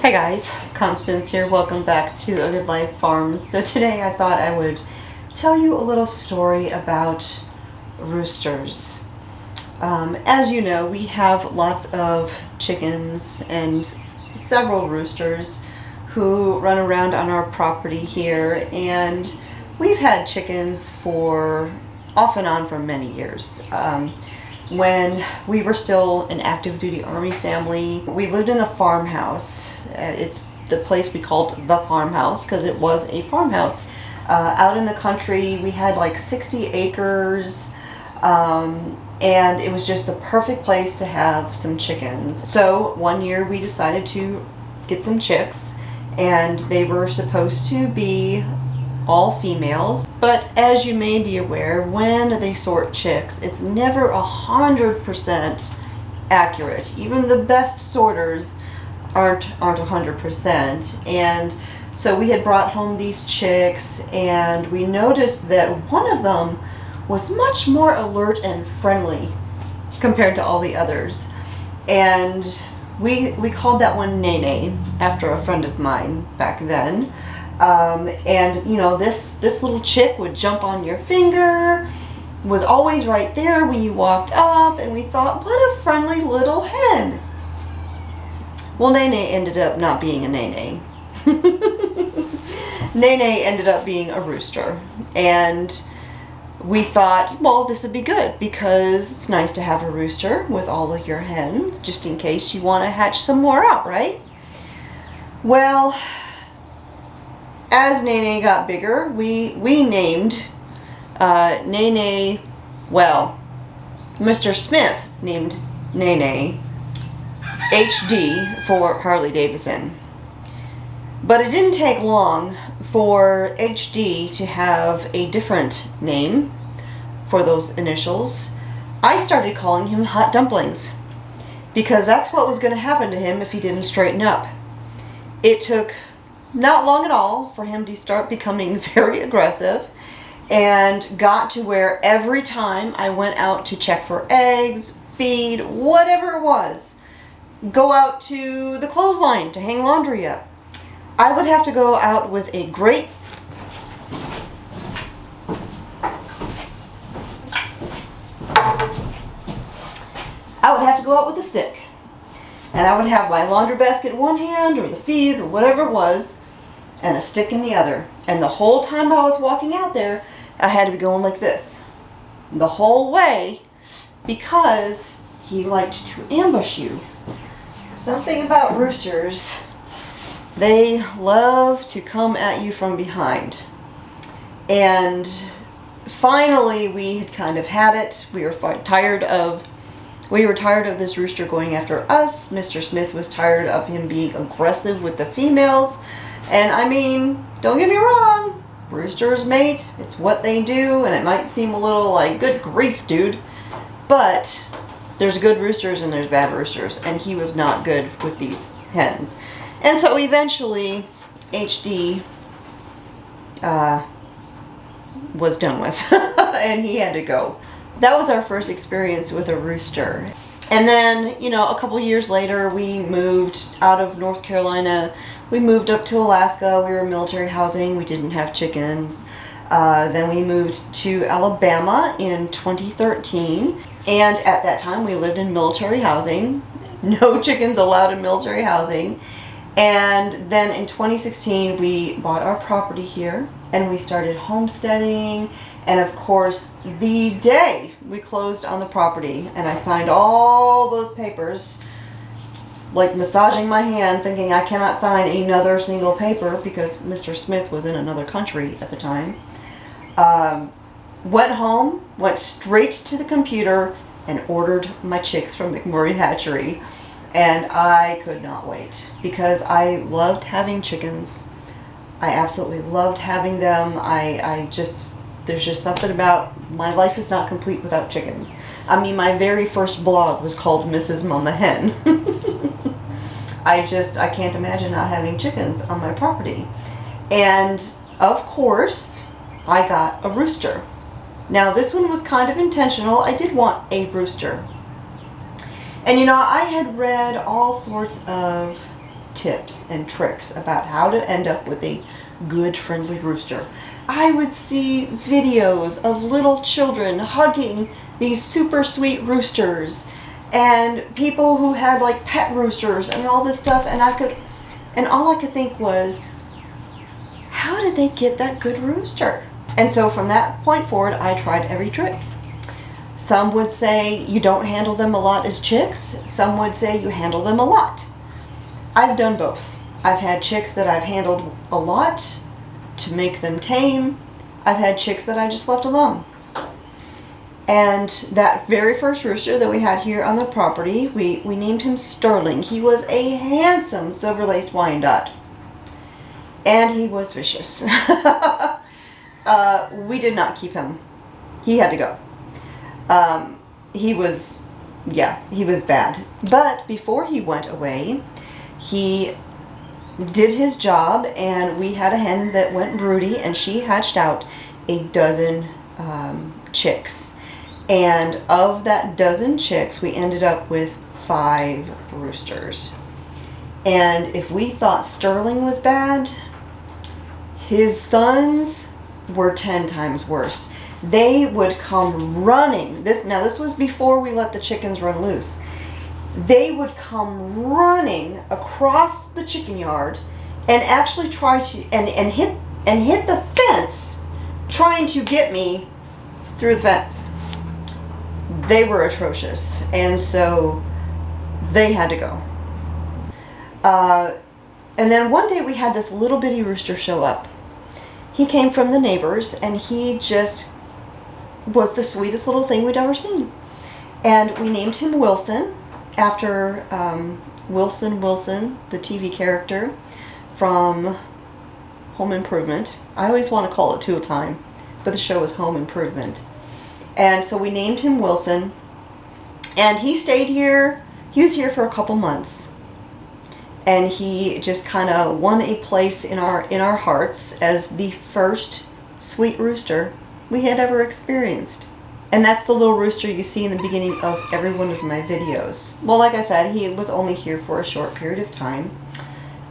Hey guys, Constance here. Welcome back to A Good Life Farms. So today I thought I would tell you a little story about roosters. As you know, we have lots of chickens and several roosters who run around on our property here, and we've had chickens for off and on for many years. When we were still an active duty Army family, we lived in a farmhouse. It's the place we called the farmhouse because it was a farmhouse. Out in the country, we had like 60 acres, and it was just the perfect place to have some chickens. So one year we decided to get some chicks, and they were supposed to be all females, but as you may be aware, when they sort chicks, it's never 100% accurate. Even the best sorters aren't 100%. And so we had brought home these chicks, and we noticed that one of them was much more alert and friendly compared to all the others. And we called that one Nene after a friend of mine back then. And you know, this little chick would jump on your finger, was always right there when you walked up, and we thought, what a friendly little hen. Well, Nene ended up not being a Nene. Nene ended up being a rooster, and we thought, well, this would be good because it's nice to have a rooster with all of your hens just in case you want to hatch some more out, right? Well, as Nene got bigger, we named Nene, well, Mr. Smith named Nene HD for Harley Davidson. But it didn't take long for HD to have a different name for those initials. I started calling him Hot Dumplings because that's what was going to happen to him if he didn't straighten up. It took not long at all for him to start becoming very aggressive, and got to where every time I went out to check for eggs, feed, whatever it was, go out to the clothesline to hang laundry up, I would have to go out with a great a stick, and I would have my laundry basket in one hand or the feed or whatever it was, and a stick in the other. And the whole time I was walking out there, I had to be going like this the whole way because he liked to ambush you. Something about roosters, they love to come at you from behind. And finally we had kind of had it. We were tired of this rooster going after us. Mr. Smith was tired of him being aggressive with the females. And I mean, don't get me wrong, roosters mate, it's what they do, and it might seem a little like, good grief, dude, but there's good roosters and there's bad roosters, and he was not good with these hens. And so eventually, HD was done with, and he had to go. That was our first experience with a rooster. And then, you know, a couple years later, we moved out of North Carolina. We moved up to Alaska. We were military housing. We didn't have chickens. Then we moved to Alabama in 2013. And at that time, we lived in military housing. No chickens allowed in military housing. And then in 2016, we bought our property here, and we started homesteading. And of course, the day we closed on the property and I signed all those papers, like massaging my hand, thinking I cannot sign another single paper because Mr. Smith was in another country at the time, went home, went straight to the computer and ordered my chicks from McMurray Hatchery. And I could not wait because I loved having chickens. I absolutely loved having them. There's just something about, my life is not complete without chickens. I mean, my very first blog was called Mrs. Mama Hen. I can't imagine not having chickens on my property. And of course, I got a rooster. Now this one was kind of intentional. I did want a rooster. And you know, I had read all sorts of tips and tricks about how to end up with a good, friendly rooster. I would see videos of little children hugging these super sweet roosters, and people who had like pet roosters and all this stuff, and all I could think was, how did they get that good rooster? And so from that point forward, I tried every trick. Some would say you don't handle them a lot as chicks. Some would say you handle them a lot. I've done both. I've had chicks that I've handled a lot to make them tame. I've had chicks that I just left alone. And that very first rooster that we had here on the property, we named him Sterling. He was a handsome silver-laced Wyandotte. And he was vicious. We did not keep him. He had to go. He was bad. But before he went away, he did his job, and we had a hen that went broody, and she hatched out a dozen chicks. And of that dozen chicks, we ended up with 5 roosters. And if we thought Sterling was bad, his sons were 10 times worse. They would come running. This was before we let the chickens run loose. They would come running across the chicken yard and actually try to and hit the fence, trying to get me through the fence. They were atrocious, and so they had to go. And then one day we had this little bitty rooster show up. He came from the neighbors, and he just was the sweetest little thing we'd ever seen. And we named him Wilson, after Wilson, the TV character from Home Improvement. I always want to call it Tool Time, but the show was Home Improvement. And so we named him Wilson, and he stayed here. He was here for a couple months, and he just kind of won a place in our hearts as the first sweet rooster we had ever experienced. And that's the little rooster you see in the beginning of every one of my videos. Well, like I said, he was only here for a short period of time.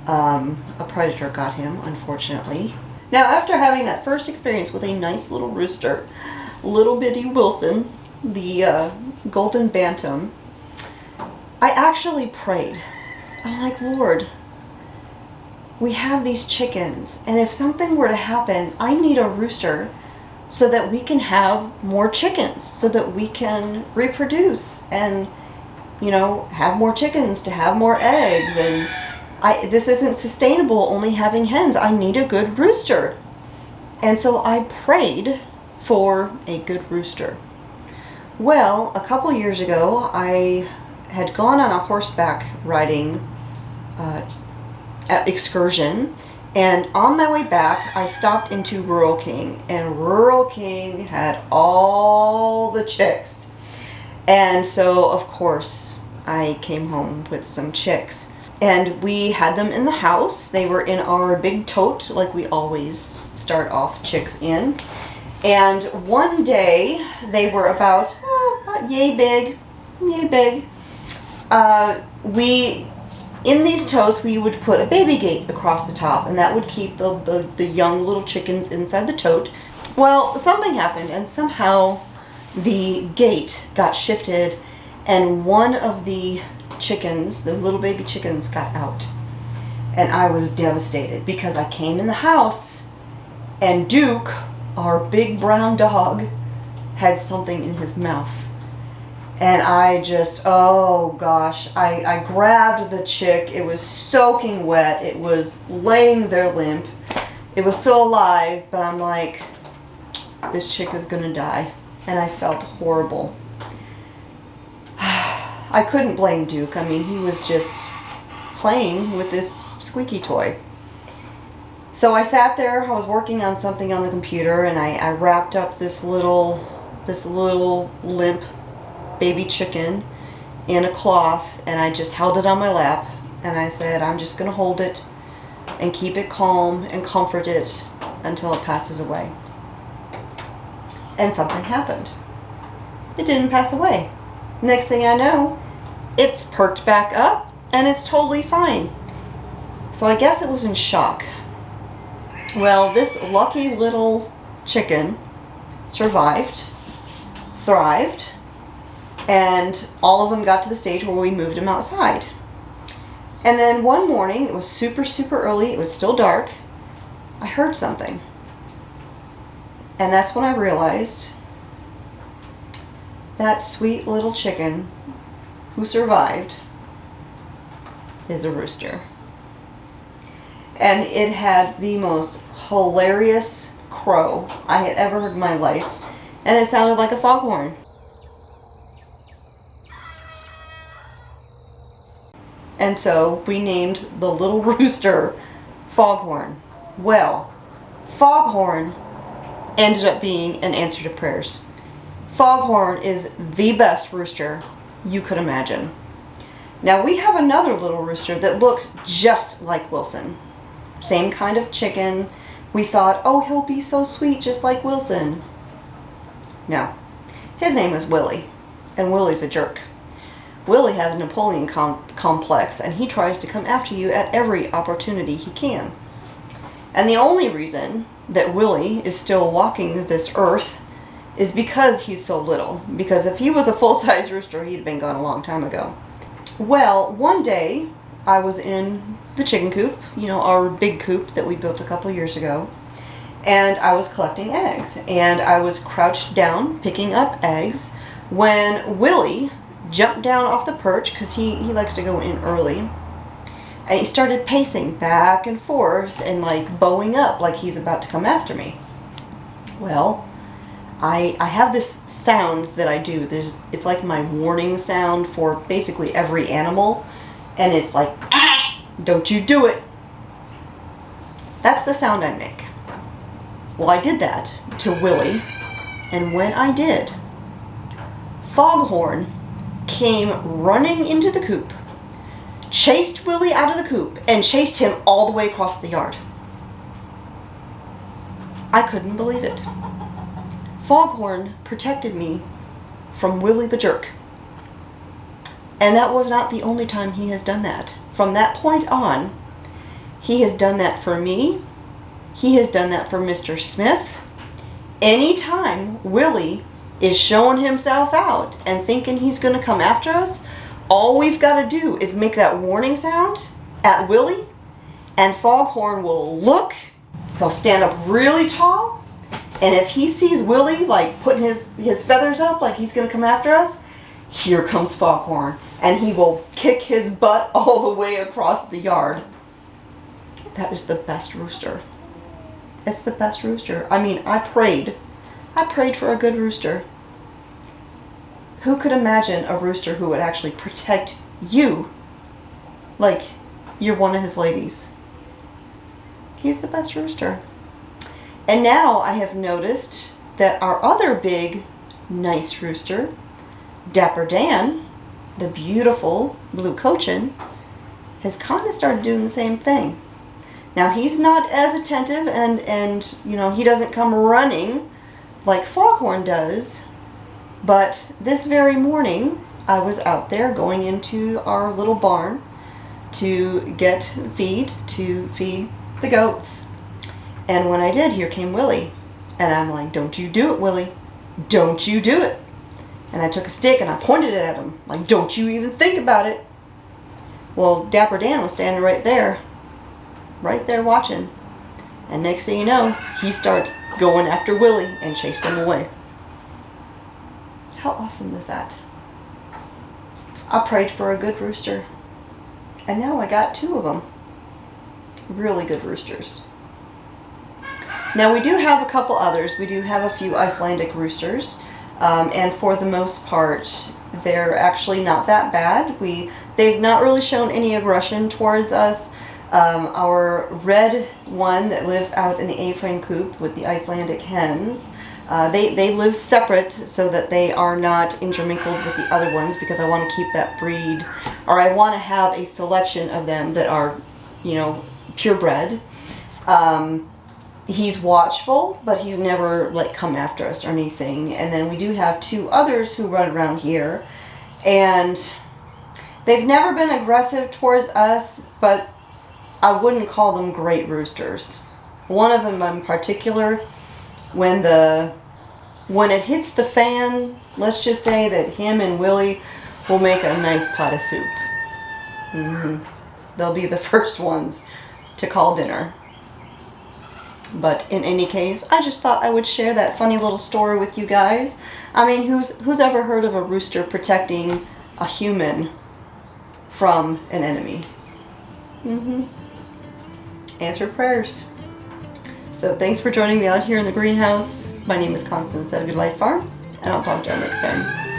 A predator got him, unfortunately. Now, after having that first experience with a nice little rooster, little bitty Wilson, the golden bantam, I actually prayed. I'm like, Lord, we have these chickens, and if something were to happen, I need a rooster so that we can have more chickens, so that we can reproduce and, you know, have more chickens to have more eggs. And this isn't sustainable only having hens. I need a good rooster. And so I prayed for a good rooster. Well, a couple years ago, I had gone on a horseback riding excursion, and on my way back, I stopped into Rural King, and Rural King had all the chicks. And so, of course, I came home with some chicks. And we had them in the house. They were in our big tote, like we always start off chicks in. And one day, they were about yay big, yay big. In these totes, we would put a baby gate across the top, and that would keep the young little chickens inside the tote. Well, something happened, and somehow the gate got shifted, and one of the chickens, the little baby chickens, got out. And I was devastated, because I came in the house, and Duke, our big brown dog, had something in his mouth. And I just, oh gosh, I grabbed the chick. It was soaking wet. It was laying there limp. It was still alive, but I'm like, this chick is gonna die. And I felt horrible. I couldn't blame Duke. I mean, he was just playing with this squeaky toy. So I sat there, I was working on something on the computer, and I wrapped up this little limp baby chicken in a cloth, and I just held it on my lap, and I said, I'm just gonna hold it and keep it calm and comfort it until it passes away. And something happened. It didn't pass away. Next thing I know, it's perked back up and it's totally fine. So I guess it was in shock. Well, this lucky little chicken survived, thrived, and all of them got to the stage where we moved him outside. And then one morning, it was super, super early, it was still dark, I heard something. And that's when I realized that sweet little chicken who survived is a rooster. And it had the most hilarious crow I had ever heard in my life. And it sounded like a foghorn. And so we named the little rooster Foghorn. Well, Foghorn ended up being an answer to prayers. Foghorn is the best rooster you could imagine. Now we have another little rooster that looks just like Wilson. Same kind of chicken. We thought, oh, he'll be so sweet just like Wilson. No. His name is Willie. And Willie's a jerk. Willie has a Napoleon complex, and he tries to come after you at every opportunity he can. And the only reason that Willie is still walking this earth is because he's so little. Because if he was a full-size rooster, he'd been gone a long time ago. Well, one day I was in the chicken coop, you know, our big coop that we built a couple years ago, and I was collecting eggs. And I was crouched down picking up eggs when Willie jumped down off the perch, because he likes to go in early, and he started pacing back and forth and like bowing up like he's about to come after me. Well, I have this sound that I do. It's like my warning sound for basically every animal, and it's like, ah, don't you do it. That's the sound I make. Well, I did that to Willie, and when I did, Foghorn came running into the coop, chased Willie out of the coop, and chased him all the way across the yard. I couldn't believe it. Foghorn protected me from Willie the jerk. And that was not the only time he has done that. From that point on, he has done that for me. He has done that for Mr. Smith. Anytime Willie is showing himself out and thinking he's going to come after us, all we've got to do is make that warning sound at Willie, and Foghorn will look, he'll stand up really tall, and if he sees Willie like putting his feathers up like he's going to come after us, here comes Foghorn, and he will kick his butt all the way across the yard. That is the best rooster. It's the best rooster. I mean, I prayed for a good rooster. Who could imagine a rooster who would actually protect you like you're one of his ladies? He's the best rooster. And now I have noticed that our other big, nice rooster, Dapper Dan, the beautiful blue cochin, has kind of started doing the same thing. Now he's not as attentive, and you know, he doesn't come running like Foghorn does, but this very morning I was out there going into our little barn to get feed to feed the goats, and when I did, here came Willie, and I'm like, don't you do it, Willie, don't you do it. And I took a stick and I pointed it at him, like, don't you even think about it. Well, Dapper Dan was standing right there watching, and next thing you know, he started going after Willie and chased him away. How awesome is that? I prayed for a good rooster, and now I got two of them. Really good roosters. Now we do have a couple others. We do have a few Icelandic roosters, and for the most part, they're actually not that bad. They've not really shown any aggression towards us. Our red one that lives out in the A-frame coop with the Icelandic hens, they live separate so that they are not intermingled with the other ones, because I want to keep that breed, or I want to have a selection of them that are, you know, purebred. He's watchful, but he's never like come after us or anything. And then we do have two others who run around here, and they've never been aggressive towards us, but I wouldn't call them great roosters. One of them in particular, when it hits the fan, let's just say that him and Willie will make a nice pot of soup. They'll be the first ones to call dinner. But in any case, I just thought I would share that funny little story with you guys. I mean, who's ever heard of a rooster protecting a human from an enemy? Answered prayers. So thanks for joining me out here in the greenhouse. My name is Constance at A Good Life Farm, and I'll talk to you next time.